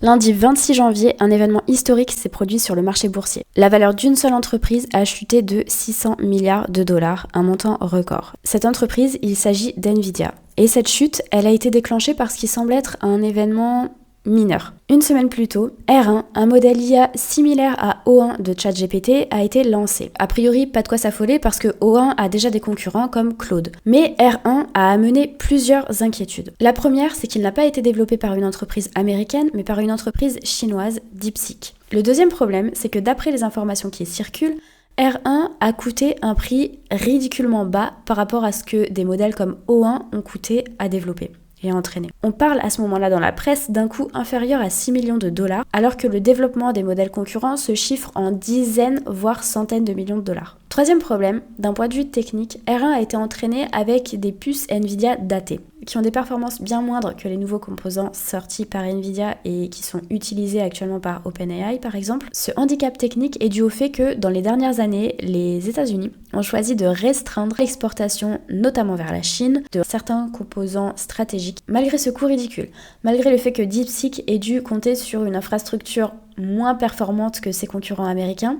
Lundi 26 janvier, un événement historique s'est produit sur le marché boursier. La valeur d'une seule entreprise a chuté de 600 milliards de dollars, un montant record. Cette entreprise, il s'agit d'NVIDIA. Et cette chute, elle a été déclenchée par ce qui semble être un événement mineur. Une semaine plus tôt, R1, un modèle IA similaire à O1 de ChatGPT, a été lancé. A priori, pas de quoi s'affoler parce que O1 a déjà des concurrents comme Claude. Mais R1 a amené plusieurs inquiétudes. La première, c'est qu'il n'a pas été développé par une entreprise américaine, mais par une entreprise chinoise, DeepSeek. Le deuxième problème, c'est que d'après les informations qui circulent, R1 a coûté un prix ridiculement bas par rapport à ce que des modèles comme O1 ont coûté à développer et à entraîner. On parle à ce moment-là dans la presse d'un coût inférieur à 6 millions de dollars, alors que le développement des modèles concurrents se chiffre en dizaines, voire centaines de millions de dollars. Troisième problème, d'un point de vue technique, R1 a été entraîné avec des puces NVIDIA datées, qui ont des performances bien moindres que les nouveaux composants sortis par NVIDIA et qui sont utilisés actuellement par OpenAI par exemple. Ce handicap technique est dû au fait que dans les dernières années, les États-Unis ont choisi de restreindre l'exportation, notamment vers la Chine, de certains composants stratégiques, malgré ce coût ridicule, malgré le fait que DeepSeek ait dû compter sur une infrastructure moins performante que ses concurrents américains.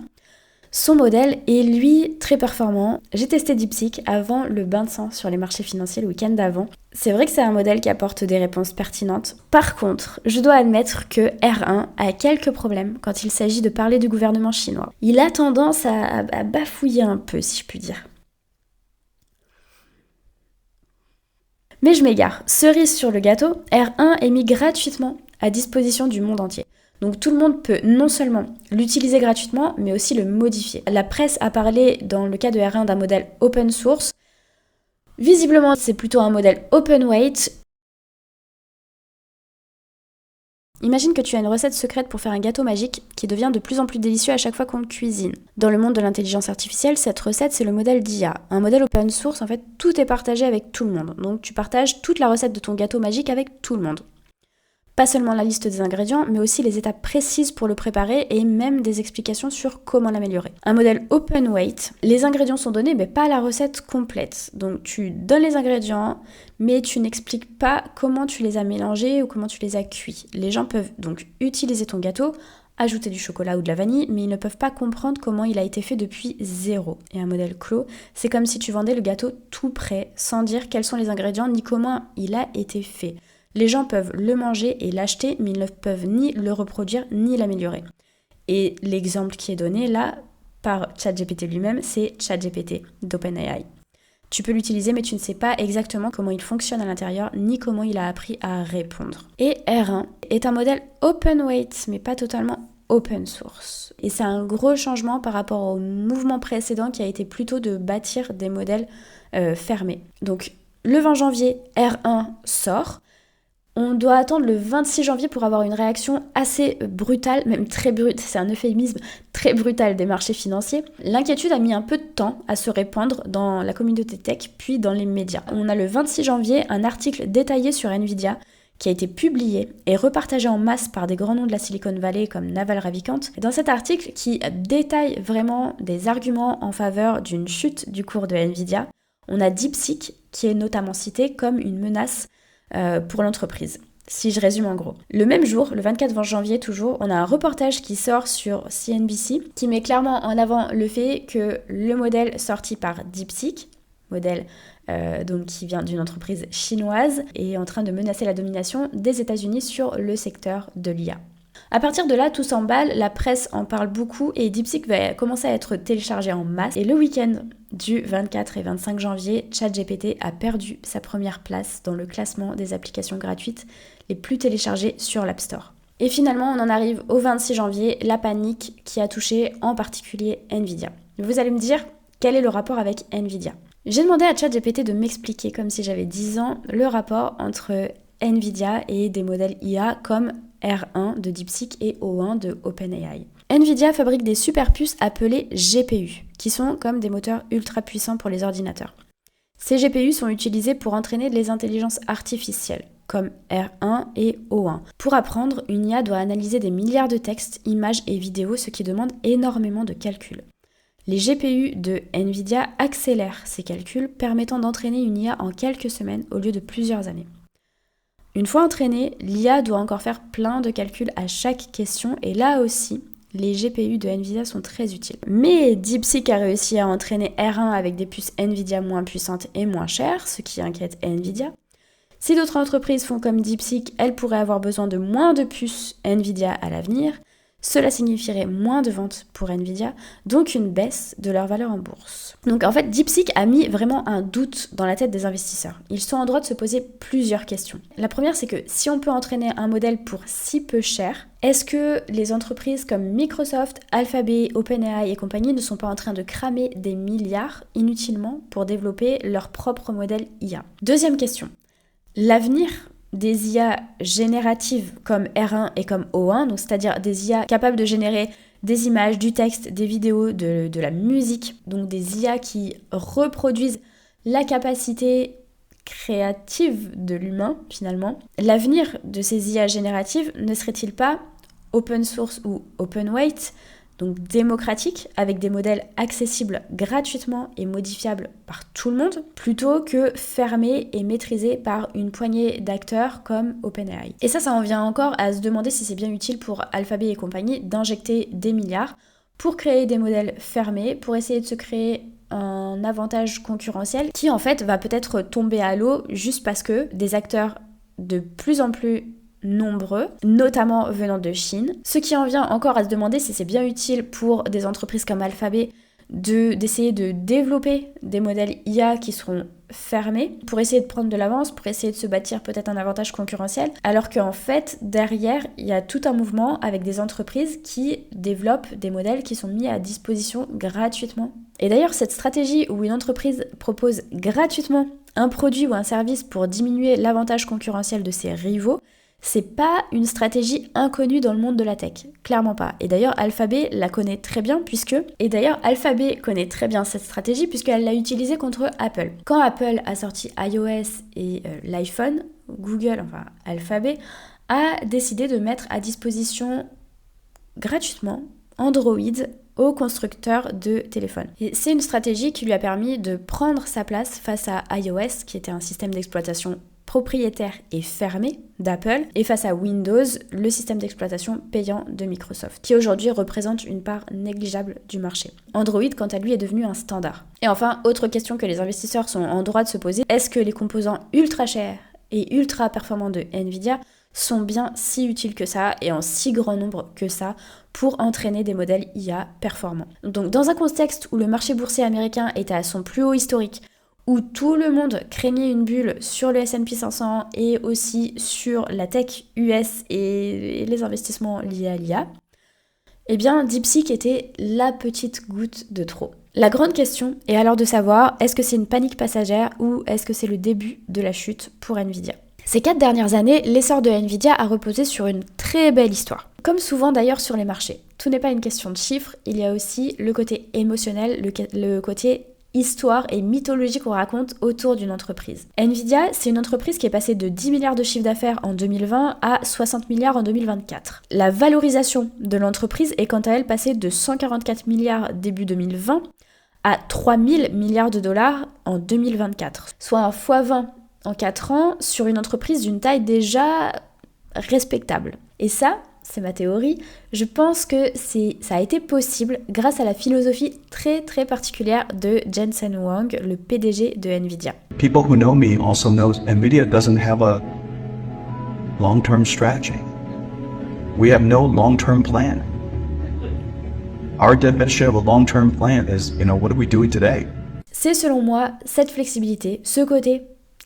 Son modèle est lui très performant. J'ai testé DeepSeek avant le bain de sang sur les marchés financiers le week-end d'avant. C'est vrai que c'est un modèle qui apporte des réponses pertinentes. Par contre, je dois admettre que R1 a quelques problèmes quand il s'agit de parler du gouvernement chinois. Il a tendance à bafouiller un peu, si je puis dire. Mais je m'égare. Cerise sur le gâteau, R1 est mis gratuitement à disposition du monde entier. Donc tout le monde peut non seulement l'utiliser gratuitement, mais aussi le modifier. La presse a parlé dans le cas de R1 d'un modèle open source. Visiblement, c'est plutôt un modèle open weight. Imagine que tu as une recette secrète pour faire un gâteau magique qui devient de plus en plus délicieux à chaque fois qu'on le cuisine. Dans le monde de l'intelligence artificielle, cette recette, c'est le modèle d'IA. Un modèle open source, en fait, tout est partagé avec tout le monde. Donc tu partages toute la recette de ton gâteau magique avec tout le monde. Pas seulement la liste des ingrédients, mais aussi les étapes précises pour le préparer et même des explications sur comment l'améliorer. Un modèle open weight, les ingrédients sont donnés, mais pas la recette complète. Donc tu donnes les ingrédients, mais tu n'expliques pas comment tu les as mélangés ou comment tu les as cuits. Les gens peuvent donc utiliser ton gâteau, ajouter du chocolat ou de la vanille, mais ils ne peuvent pas comprendre comment il a été fait depuis zéro. Et un modèle clos, c'est comme si tu vendais le gâteau tout prêt, sans dire quels sont les ingrédients ni comment il a été fait. Les gens peuvent le manger et l'acheter, mais ils ne peuvent ni le reproduire ni l'améliorer. Et l'exemple qui est donné là par ChatGPT lui-même, c'est ChatGPT d'OpenAI. Tu peux l'utiliser, mais tu ne sais pas exactement comment il fonctionne à l'intérieur, ni comment il a appris à répondre. Et R1 est un modèle open weight, mais pas totalement open source. Et c'est un gros changement par rapport au mouvement précédent qui a été plutôt de bâtir des modèles fermés. Donc le 20 janvier, R1 sort. On doit attendre le 26 janvier pour avoir une réaction assez brutale, même très brutale, c'est un euphémisme, très brutal des marchés financiers. L'inquiétude a mis un peu de temps à se répandre dans la communauté tech, puis dans les médias. On a le 26 janvier un article détaillé sur NVIDIA qui a été publié et repartagé en masse par des grands noms de la Silicon Valley comme Naval Ravikant. Et dans cet article qui détaille vraiment des arguments en faveur d'une chute du cours de NVIDIA, on a DeepSeek qui est notamment cité comme une menace pour l'entreprise, si je résume en gros. Le même jour, le 24 janvier toujours, on a un reportage qui sort sur CNBC qui met clairement en avant le fait que le modèle sorti par DeepSeek, modèle donc qui vient d'une entreprise chinoise, est en train de menacer la domination des États-Unis sur le secteur de l'IA. À partir de là, tout s'emballe, la presse en parle beaucoup et DeepSeek va commencer à être téléchargé en masse. Et le week-end du 24 et 25 janvier, ChatGPT a perdu sa première place dans le classement des applications gratuites les plus téléchargées sur l'App Store. Et finalement, on en arrive au 26 janvier, la panique qui a touché en particulier NVIDIA. Vous allez me dire, quel est le rapport avec NVIDIA ? J'ai demandé à ChatGPT de m'expliquer, comme si j'avais 10 ans, le rapport entre NVIDIA et des modèles IA comme R1 de DeepSeek et O1 de OpenAI. NVIDIA fabrique des super puces appelées GPU, qui sont comme des moteurs ultra puissants pour les ordinateurs. Ces GPU sont utilisés pour entraîner les intelligences artificielles, comme R1 et O1. Pour apprendre, une IA doit analyser des milliards de textes, images et vidéos, ce qui demande énormément de calculs. Les GPU de NVIDIA accélèrent ces calculs, permettant d'entraîner une IA en quelques semaines au lieu de plusieurs années. Une fois entraînée, l'IA doit encore faire plein de calculs à chaque question et là aussi, les GPU de Nvidia sont très utiles. Mais DeepSeek a réussi à entraîner R1 avec des puces Nvidia moins puissantes et moins chères, ce qui inquiète Nvidia. Si d'autres entreprises font comme DeepSeek, elles pourraient avoir besoin de moins de puces Nvidia à l'avenir. Cela signifierait moins de ventes pour Nvidia, donc une baisse de leur valeur en bourse. Donc en fait, DeepSeek a mis vraiment un doute dans la tête des investisseurs. Ils sont en droit de se poser plusieurs questions. La première, c'est que si on peut entraîner un modèle pour si peu cher, est-ce que les entreprises comme Microsoft, Alphabet, OpenAI et compagnie ne sont pas en train de cramer des milliards inutilement pour développer leur propre modèle IA? Deuxième question, l'avenir des IA génératives comme R1 et comme O1, donc c'est-à-dire des IA capables de générer des images, du texte, des vidéos, de la musique, donc des IA qui reproduisent la capacité créative de l'humain finalement. L'avenir de ces IA génératives ne serait-il pas open source ou open weight, donc démocratique, avec des modèles accessibles gratuitement et modifiables par tout le monde, plutôt que fermés et maîtrisés par une poignée d'acteurs comme OpenAI. Et ça en vient encore à se demander si c'est bien utile pour Alphabet et compagnie d'injecter des milliards pour créer des modèles fermés, pour essayer de se créer un avantage concurrentiel qui en fait va peut-être tomber à l'eau juste parce que des acteurs de plus en plus nombreux, notamment venant de Chine. Ce qui en vient encore à se demander si c'est bien utile pour des entreprises comme Alphabet d'essayer de développer des modèles IA qui seront fermés pour essayer de prendre de l'avance, pour essayer de se bâtir peut-être un avantage concurrentiel, alors qu'en fait, derrière, il y a tout un mouvement avec des entreprises qui développent des modèles qui sont mis à disposition gratuitement. Et d'ailleurs, cette stratégie où une entreprise propose gratuitement un produit ou un service pour diminuer l'avantage concurrentiel de ses rivaux, c'est pas une stratégie inconnue dans le monde de la tech, clairement pas. Et d'ailleurs, Alphabet la connaît très bien Alphabet connaît très bien cette stratégie puisqu'elle l'a utilisée contre Apple. Quand Apple a sorti iOS et l'iPhone, Google, enfin Alphabet, a décidé de mettre à disposition gratuitement Android aux constructeurs de téléphones. Et c'est une stratégie qui lui a permis de prendre sa place face à iOS, qui était un système d'exploitation propriétaire et fermé d'Apple, et face à Windows, le système d'exploitation payant de Microsoft, qui aujourd'hui représente une part négligeable du marché. Android, quant à lui, est devenu un standard. Et enfin, autre question que les investisseurs sont en droit de se poser, est-ce que les composants ultra chers et ultra performants de Nvidia sont bien si utiles que ça et en si grand nombre que ça pour entraîner des modèles IA performants? Donc dans un contexte où le marché boursier américain était à son plus haut historique, où tout le monde craignait une bulle sur le S&P 500 et aussi sur la tech US et les investissements liés à l'IA, eh bien DeepSeek était la petite goutte de trop. La grande question est alors de savoir, est-ce que c'est une panique passagère ou est-ce que c'est le début de la chute pour Nvidia? Ces 4 dernières années, l'essor de Nvidia a reposé sur une très belle histoire. Comme souvent d'ailleurs sur les marchés. Tout n'est pas une question de chiffres, il y a aussi le côté émotionnel, le côté histoire et mythologie qu'on raconte autour d'une entreprise. Nvidia, c'est une entreprise qui est passée de 10 milliards de chiffre d'affaires en 2020 à 60 milliards en 2024. La valorisation de l'entreprise est quant à elle passée de 144 milliards début 2020 à 3000 milliards de dollars en 2024, soit un x20 en 4 ans sur une entreprise d'une taille déjà respectable. Et ça, c'est ma théorie, je pense que ça a été possible grâce à la philosophie très très particulière de Jensen Huang, le PDG de Nvidia. People who know me also know Nvidia doesn't have a long-term strategy. We have no long-term plan. Our definition of a long-term plan is, what are we doing today? C'est selon moi cette flexibilité, ce côté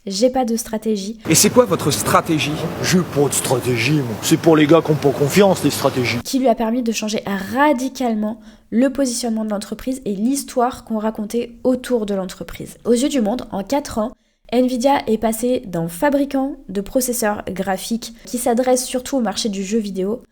j'ai pas de stratégie. Et c'est quoi votre stratégie? J'ai pas de stratégie, moi. C'est pour les gars qui n'ont pas confiance, les stratégies. Qui lui a permis de changer radicalement le positionnement de l'entreprise et l'histoire qu'on racontait autour de l'entreprise. Aux yeux du monde, en 4 ans, Nvidia est passé d'un fabricant de processeurs graphiques qui s'adresse surtout au marché du jeu vidéo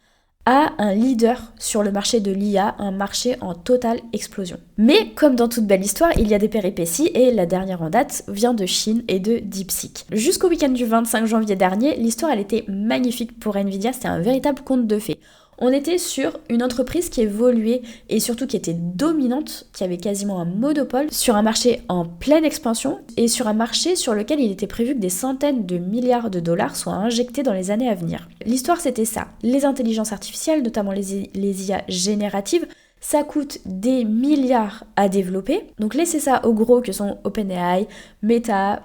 à un leader sur le marché de l'IA, un marché en totale explosion. Mais comme dans toute belle histoire, il y a des péripéties et la dernière en date vient de Chine et de DeepSeek. Jusqu'au week-end du 25 janvier dernier, l'histoire elle était magnifique pour Nvidia, c'était un véritable conte de fées. On était sur une entreprise qui évoluait et surtout qui était dominante, qui avait quasiment un monopole sur un marché en pleine expansion et sur un marché sur lequel il était prévu que des centaines de milliards de dollars soient injectés dans les années à venir. L'histoire c'était ça, les intelligences artificielles, notamment les IA génératives, ça coûte des milliards à développer. Donc laissez ça aux gros que sont OpenAI, Meta,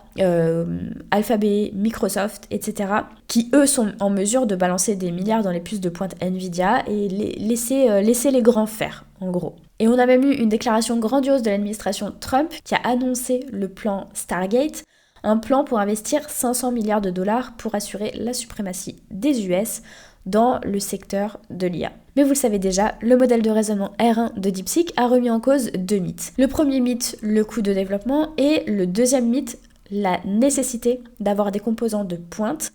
Alphabet, Microsoft, etc. qui eux sont en mesure de balancer des milliards dans les puces de pointe Nvidia et laisser les grands faire, en gros. Et on a même eu une déclaration grandiose de l'administration Trump qui a annoncé le plan Stargate, un plan pour investir 500 milliards de dollars pour assurer la suprématie des US dans le secteur de l'IA. Mais vous le savez déjà, le modèle de raisonnement R1 de DeepSeek a remis en cause 2 mythes. Le premier mythe, le coût de développement, et le deuxième mythe, la nécessité d'avoir des composants de pointe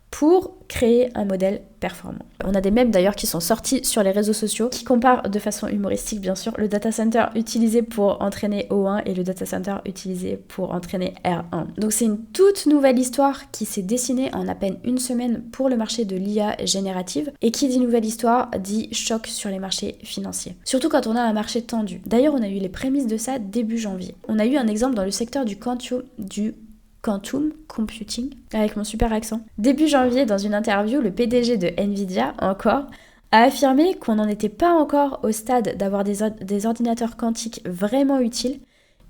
pour créer un modèle performant. On a des mèmes d'ailleurs qui sont sortis sur les réseaux sociaux qui comparent de façon humoristique bien sûr le data center utilisé pour entraîner O1 et le data center utilisé pour entraîner R1. Donc c'est une toute nouvelle histoire qui s'est dessinée en à peine une semaine pour le marché de l'IA générative et qui dit nouvelle histoire dit choc sur les marchés financiers. Surtout quand on a un marché tendu. D'ailleurs on a eu les prémices de ça début janvier. On a eu un exemple dans le secteur du Quantum Computing, avec mon super accent. Début janvier, dans une interview, le PDG de Nvidia, encore, a affirmé qu'on n'en était pas encore au stade d'avoir des ordinateurs quantiques vraiment utiles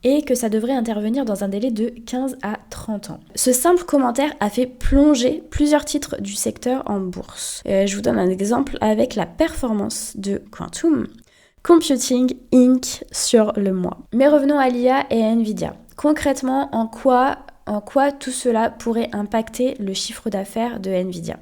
et que ça devrait intervenir dans un délai de 15 à 30 ans. Ce simple commentaire a fait plonger plusieurs titres du secteur en bourse. Je vous donne un exemple avec la performance de Quantum Computing Inc. sur le mois. Mais revenons à l'IA et à Nvidia. Concrètement, en quoi tout cela pourrait impacter le chiffre d'affaires de Nvidia.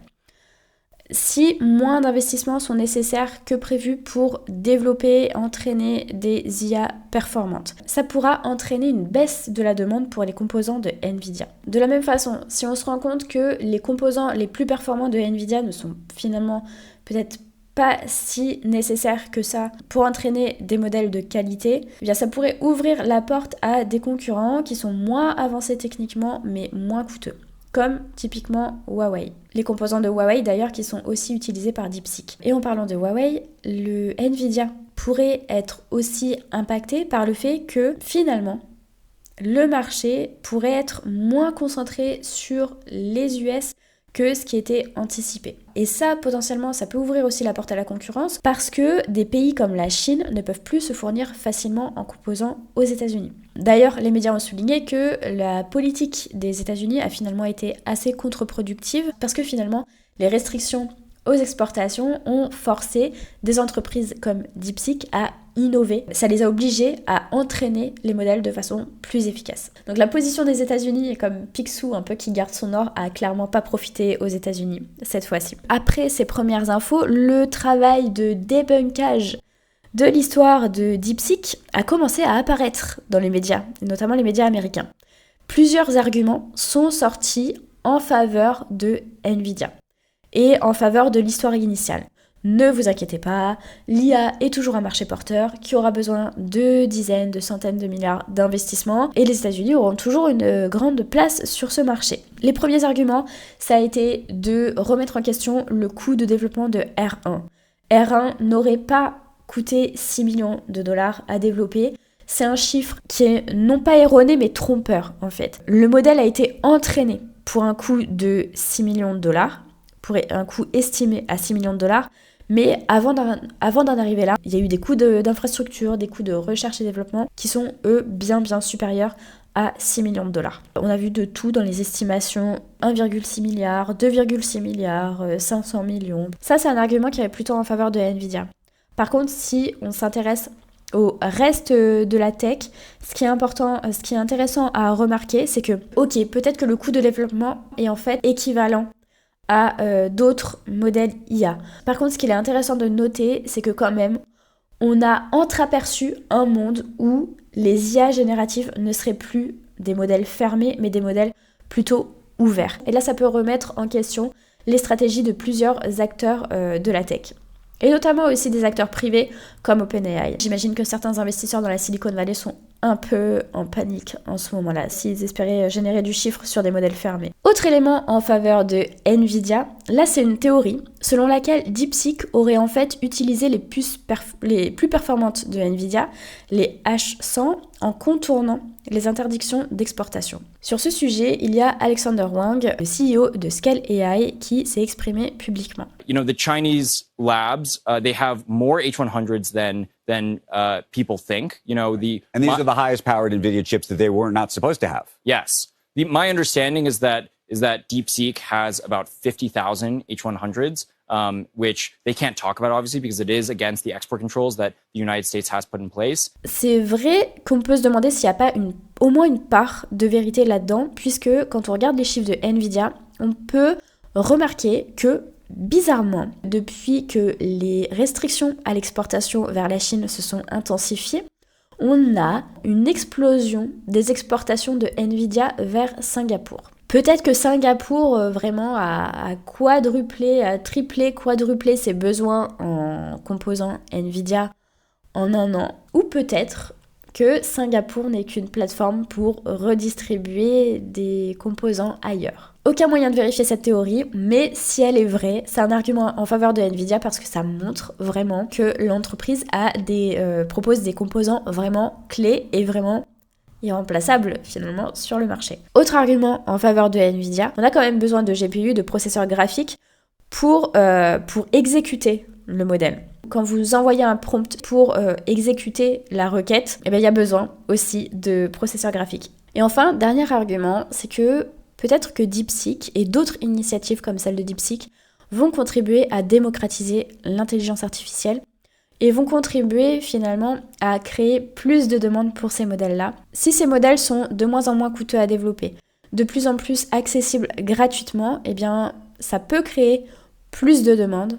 Si moins d'investissements sont nécessaires que prévu pour développer, entraîner des IA performantes, ça pourra entraîner une baisse de la demande pour les composants de Nvidia. De la même façon, si on se rend compte que les composants les plus performants de Nvidia ne sont finalement peut-être pas si nécessaire que ça pour entraîner des modèles de qualité, eh bien ça pourrait ouvrir la porte à des concurrents qui sont moins avancés techniquement mais moins coûteux, comme typiquement Huawei. Les composants de Huawei d'ailleurs qui sont aussi utilisés par DeepSeek. Et en parlant de Huawei, le Nvidia pourrait être aussi impacté par le fait que finalement le marché pourrait être moins concentré sur les US que ce qui était anticipé. Et ça, potentiellement, ça peut ouvrir aussi la porte à la concurrence parce que des pays comme la Chine ne peuvent plus se fournir facilement en composants aux États-Unis. D'ailleurs, les médias ont souligné que la politique des États-Unis a finalement été assez contre-productive parce que finalement, les restrictions aux exportations ont forcé des entreprises comme DeepSeek à innover. Ça les a obligés à entraîner les modèles de façon plus efficace. Donc la position des États-Unis est comme Picsou, un peu qui garde son or, a clairement pas profité aux États-Unis cette fois-ci. Après ces premières infos, le travail de débunkage de l'histoire de DeepSeek a commencé à apparaître dans les médias, notamment les médias américains. Plusieurs arguments sont sortis en faveur de Nvidia et en faveur de l'histoire initiale. Ne vous inquiétez pas, l'IA est toujours un marché porteur qui aura besoin de dizaines, de centaines de milliards d'investissements et les États-Unis auront toujours une grande place sur ce marché. Les premiers arguments, ça a été de remettre en question le coût de développement de R1. R1 n'aurait pas coûté 6 millions de dollars à développer. C'est un chiffre qui est non pas erroné mais trompeur en fait. Le modèle a été entraîné pour un coût de 6 millions de dollars, pour un coût estimé à 6 millions de dollars, mais avant d'en arriver là, il y a eu des coûts d'infrastructure, des coûts de recherche et développement qui sont eux bien supérieurs à 6 millions de dollars. On a vu de tout dans les estimations, 1,6 milliard, 2,6 milliards, 500 millions. Ça c'est un argument qui est plutôt en faveur de Nvidia. Par contre, si on s'intéresse au reste de la tech, ce qui est intéressant à remarquer, c'est que, ok, peut-être que le coût de développement est en fait équivalent à d'autres modèles IA. Par contre, ce qu'il est intéressant de noter, c'est que quand même, on a entreaperçu un monde où les IA génératives ne seraient plus des modèles fermés, mais des modèles plutôt ouverts. Et là, ça peut remettre en question les stratégies de plusieurs acteurs de la tech. Et notamment aussi des acteurs privés comme OpenAI. J'imagine que certains investisseurs dans la Silicon Valley sont un peu en panique en ce moment-là, s'ils espéraient générer du chiffre sur des modèles fermés. Autre élément en faveur de Nvidia, là c'est une théorie selon laquelle DeepSeek aurait en fait utilisé les puces les plus performantes de Nvidia, les H100, en contournant les interdictions d'exportation. Sur ce sujet, il y a Alexander Wang, le CEO de Scale AI, qui s'est exprimé publiquement. You know, the Chinese labs, they have more H100s than people think. You know, and these are the highest powered NVIDIA chips that they were not supposed to have. Yes. My understanding is that DeepSeek has about 50,000 H100s, which they can't talk about, obviously, because it is against the export controls that the United States has put in place. C'est vrai qu'on peut se demander s'il n'y a pas au moins une part de vérité là-dedans, puisque quand on regarde les chiffres de Nvidia, on peut remarquer que, bizarrement, depuis que les restrictions à l'exportation vers la Chine se sont intensifiées, on a une explosion des exportations de Nvidia vers Singapour. Peut-être que Singapour vraiment a quadruplé, a triplé, quadruplé ses besoins en composants Nvidia en un an. Ou peut-être que Singapour n'est qu'une plateforme pour redistribuer des composants ailleurs. Aucun moyen de vérifier cette théorie, mais si elle est vraie, c'est un argument en faveur de Nvidia parce que ça montre vraiment que l'entreprise propose des composants vraiment clés et vraiment irremplaçables finalement sur le marché. Autre argument en faveur de Nvidia, on a quand même besoin de GPU, de processeurs graphiques pour exécuter le modèle. Quand vous envoyez un prompt pour exécuter la requête, il y a besoin aussi de processeurs graphiques. Et enfin, dernier argument, c'est que peut-être que DeepSeek et d'autres initiatives comme celle de DeepSeek vont contribuer à démocratiser l'intelligence artificielle et vont contribuer finalement à créer plus de demandes pour ces modèles-là. Si ces modèles sont de moins en moins coûteux à développer, de plus en plus accessibles gratuitement, ça peut créer plus de demandes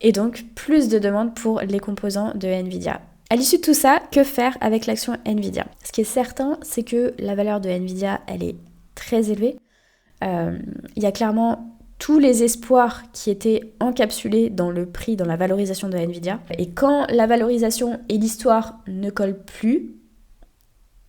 et donc plus de demandes pour les composants de Nvidia. À l'issue de tout ça, que faire avec l'action Nvidia ? Ce qui est certain, c'est que la valeur de Nvidia, elle est très élevée. Il y a clairement tous les espoirs qui étaient encapsulés dans le prix, dans la valorisation de Nvidia. Et quand la valorisation et l'histoire ne collent plus,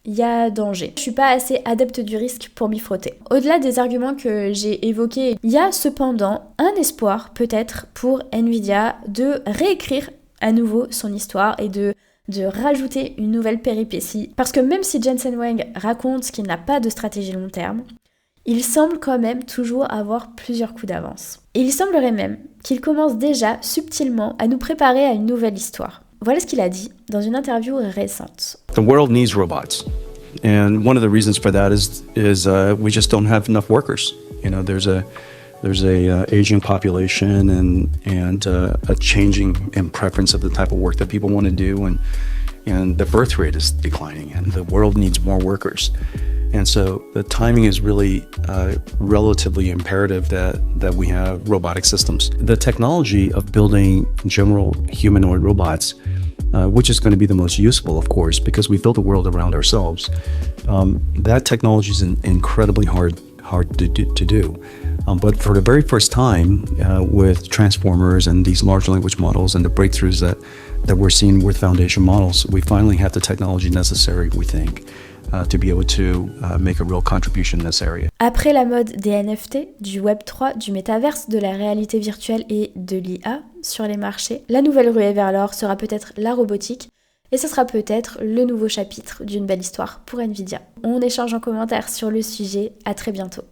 il y a danger. Je suis pas assez adepte du risque pour m'y frotter. Au-delà des arguments que j'ai évoqués, il y a cependant un espoir peut-être pour Nvidia de réécrire à nouveau son histoire et de rajouter une nouvelle péripétie. Parce que même si Jensen Huang raconte qu'il n'a pas de stratégie long terme, il semble quand même toujours avoir plusieurs coups d'avance. Et il semblerait même qu'il commence déjà subtilement à nous préparer à une nouvelle histoire. Voilà ce qu'il a dit dans une interview récente. The world needs robots. And one of the reasons for that is we just don't have enough workers. You know, there's a aging population and a changing in preference of the type of work that people want to do, and the birth rate is declining, and the world needs more workers. And so the timing is really relatively imperative that we have robotic systems. The technology of building general humanoid robots, which is going to be the most useful, of course, because we build the world around ourselves. That technology is incredibly hard to do. But for the very first time, with transformers and these large language models and the breakthroughs that we're seeing with foundation models, we finally have the technology necessary, we think, to be able to make a real contribution in this area. Après la mode des NFT, du Web3, du métaverse, de la réalité virtuelle et de l'IA sur les marchés, la nouvelle ruée vers l'or sera peut-être la robotique, et ce sera peut-être le nouveau chapitre d'une belle histoire pour Nvidia. On échange en commentaire sur le sujet, à très bientôt.